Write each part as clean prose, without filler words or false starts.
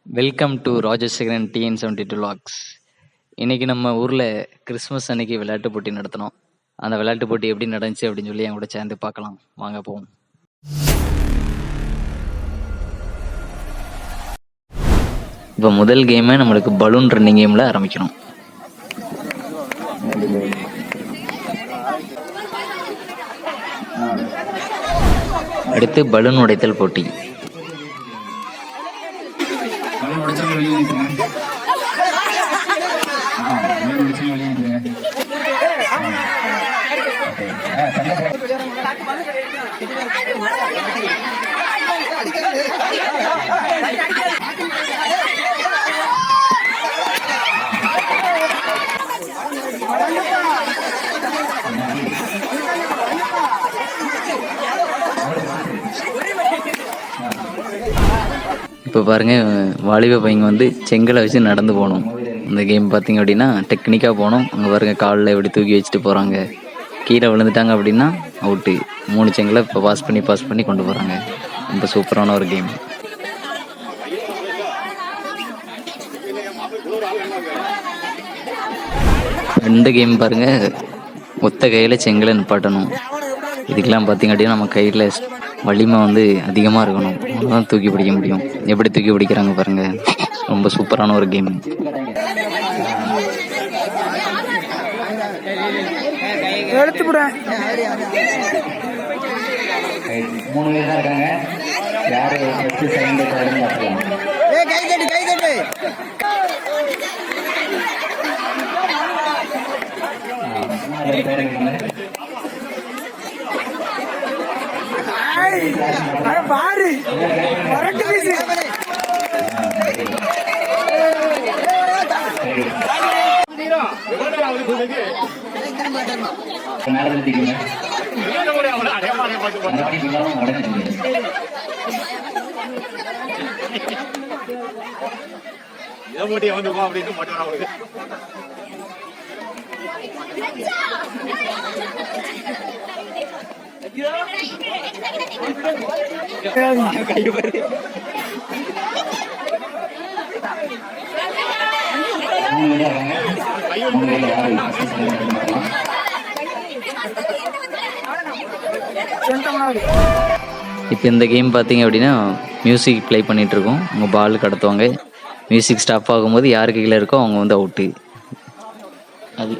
Welcome to Rajasekaran TN72 lakhs. இன்னைக்கு நம்ம ஊரில் கிறிஸ்மஸ் அன்னைக்கு விளையாட்டு போட்டி நடத்தினோம். அந்த விளையாட்டு போட்டி எப்படி நடந்துச்சு அப்படின்னு சொல்லி என் கூட சேர்ந்து பார்க்கலாம். வாங்க போவோம். இப்போ முதல் கேமை நம்மளுக்கு பலூன் ரன்னிங் கேமில் ஆரம்பிக்கணும். அடுத்து பலூன் உடைத்தல் போட்டி. இப்போ பாருங்க, வாலிப பையங்க வந்து செங்கலை வச்சு நடந்து போகணும். இந்த கேம் பார்த்தீங்க அப்படின்னா டெக்னிக்காக போகணும். அங்கே பாருங்க, காலில் எப்படி தூக்கி வச்சுட்டு போகிறாங்க. கீழே விழுந்துட்டாங்க அப்படின்னா அவுட்டு. 3 செங்கலை இப்போ பாஸ் பண்ணி கொண்டு போகிறாங்க. ரொம்ப சூப்பரான ஒரு கேம். இந்த கேம் பாருங்க, ஒத்த கையில் செங்கலை நிப்பாட்டணும். இதுக்கெல்லாம் பார்த்தீங்க அப்படின்னா நம்ம கையில் வலிமை வந்து அதிகமாக இருக்கணும். அதுதான் தூக்கி பிடிக்க முடியும். எப்படி தூக்கி பிடிக்கிறாங்க பாருங்க, ரொம்ப சூப்பரான ஒரு கேம். இப்போ இந்த கேம் பார்த்தீங்க அப்படின்னா மியூசிக் ப்ளே பண்ணிட்டு இருக்கோம். அவங்க பால் கடத்துவாங்க. மியூசிக் ஸ்டாப் ஆகும்போது யாருக்கு கீழே இருக்கோ அவங்க வந்து அவுட்டு. அது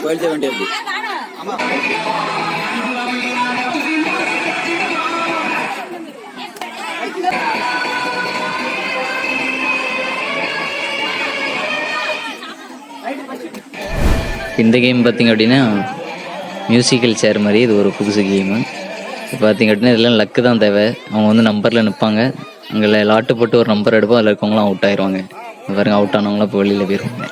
கோயில் வேண்டிய இந்த கேம் பார்த்தீங்க அப்படின்னா மியூசிக்கல் சேர் மாதிரி இது ஒரு புதுசு கேமு. பார்த்தீங்க அப்படின்னா இதெல்லாம் லக்கு தான் தேவை. அவங்க வந்து நம்பரில் நிற்பாங்க. அங்கே லாட்டு போட்டு ஒரு நம்பர் எடுப்போம். அதில் இருக்கவங்களாம் அவுட் ஆயிடுவாங்க. பாருங்க, அவுட் ஆனவங்களாம் இப்போ வெளியில் போயிடுவாங்க.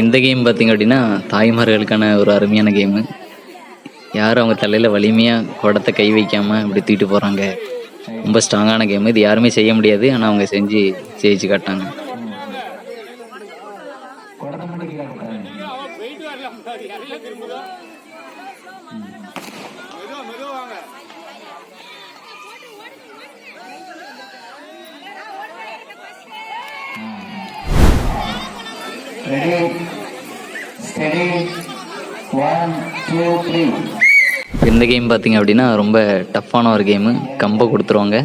இந்த கேம் பார்த்தீங்க அப்படின்னா தாய்மார்களுக்கான ஒரு அருமையான கேமு. யாரும் அவங்க தலையில் வலிமையாக குடத்தை கை வைக்காமல் இப்படி தூக்கிட்டு போகிறாங்க. ரொம்ப ஸ்ட்ராங்கான கேமு. இது யாருமே செய்ய முடியாது, ஆனால் அவங்க செஞ்சு ஜெயிச்சு காட்டாங்க. இந்த கேம் பார்த்தீங்க அப்படின்னா ரொம்ப டஃப்பான ஒரு கேமு. கம்பை கொடுத்துருவாங்க,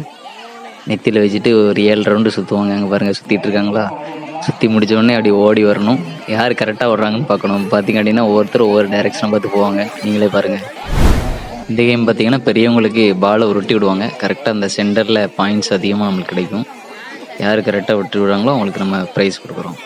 நெத்தியில் வச்சுட்டு ஒரு 7 ரவுண்டு சுற்றுவாங்க. அங்கே பாருங்கள் சுற்றிட்டு இருக்காங்களா, சுற்றி முடித்தோடனே அப்படி ஓடி வரணும். யார் கரெக்டாக ஓடுறாங்கன்னு பார்க்கணும். பார்த்தீங்க அப்படின்னா ஒவ்வொருத்தரும் ஒவ்வொரு டைரெக்ஷனை பார்த்து போவாங்க. நீங்களே பாருங்கள். இந்த கேம் பார்த்தீங்கன்னா பெரியவங்களுக்கு பாலை உருட்டி விடுவாங்க. கரெக்டாக அந்த சென்டரில் பாயிண்ட்ஸ் அதிகமாக நம்மளுக்கு கிடைக்கும். யார் கரெக்டாக விட்டு விடுறாங்களோ அவங்களுக்கு நம்ம ப்ரைஸ் கொடுக்குறோம்.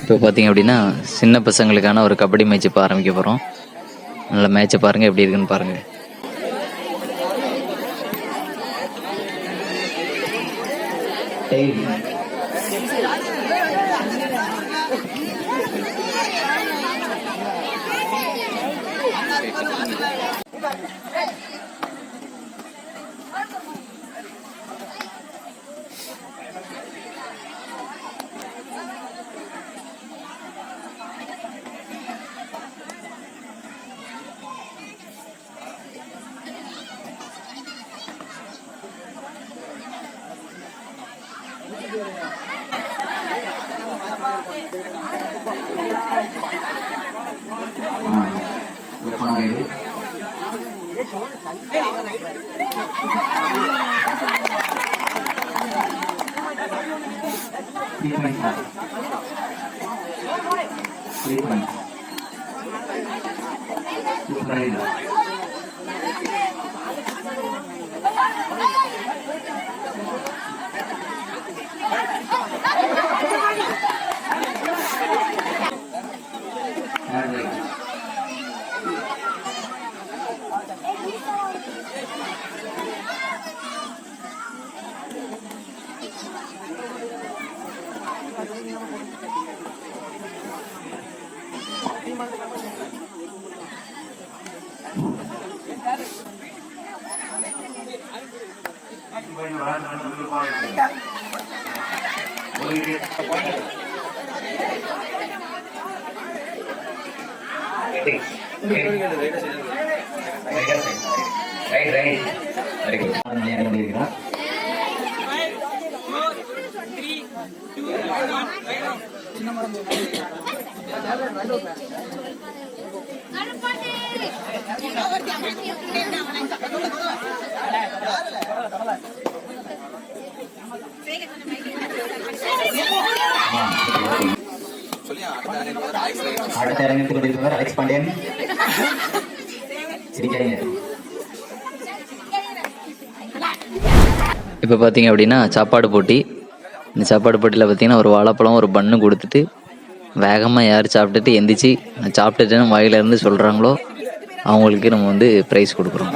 இப்போ பார்த்தீங்க அப்படின்னா சின்ன பசங்களுக்கான ஒரு கபடி மேட்ச் இப்போ ஆரம்பிக்க போகிறோம். நல்ல மேட்சை பாருங்கள், எப்படி இருக்குன்னு பாருங்கள். அடுத்த அரங்கத்துக்கு கொண்டிருப்பவர் அலெக்ஸ் பாண்டியன். சிரிக்காதீங்க. இப்போ பார்த்தீங்க அப்படின்னா சாப்பாடு போட்டி. இந்த சாப்பாடு போட்டியில் பார்த்தீங்கன்னா ஒரு வாழைப்பழம் ஒரு பன்னு கொடுத்துட்டு வேகமாக யார் சாப்பிட்டுட்டு எந்திரிச்சு நான் சாப்பிட்டுட்டேன்னு வாயிலேருந்து சொல்கிறாங்களோ அவங்களுக்கு நம்ம வந்து ப்ரைஸ் கொடுக்குறோம்.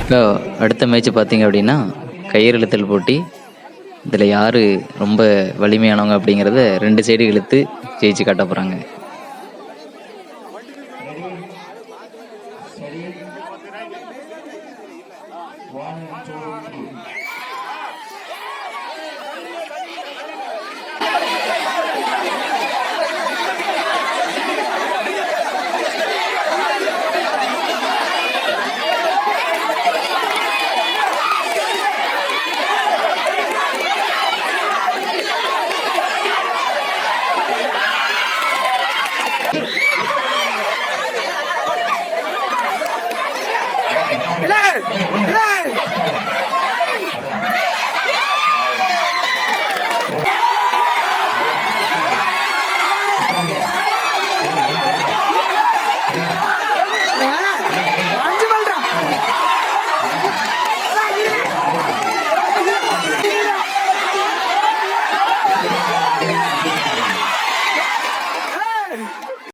இப்போ அடுத்த மேட்ச் பார்த்தீங்க அப்படின்னா கயிறு இழுத்தல் போட்டி. இதில் யார் ரொம்ப வலிமையானவங்க அப்படிங்கிறத 2 சைடு இழுத்து ஜெயிச்சு காட்ட போகிறாங்க.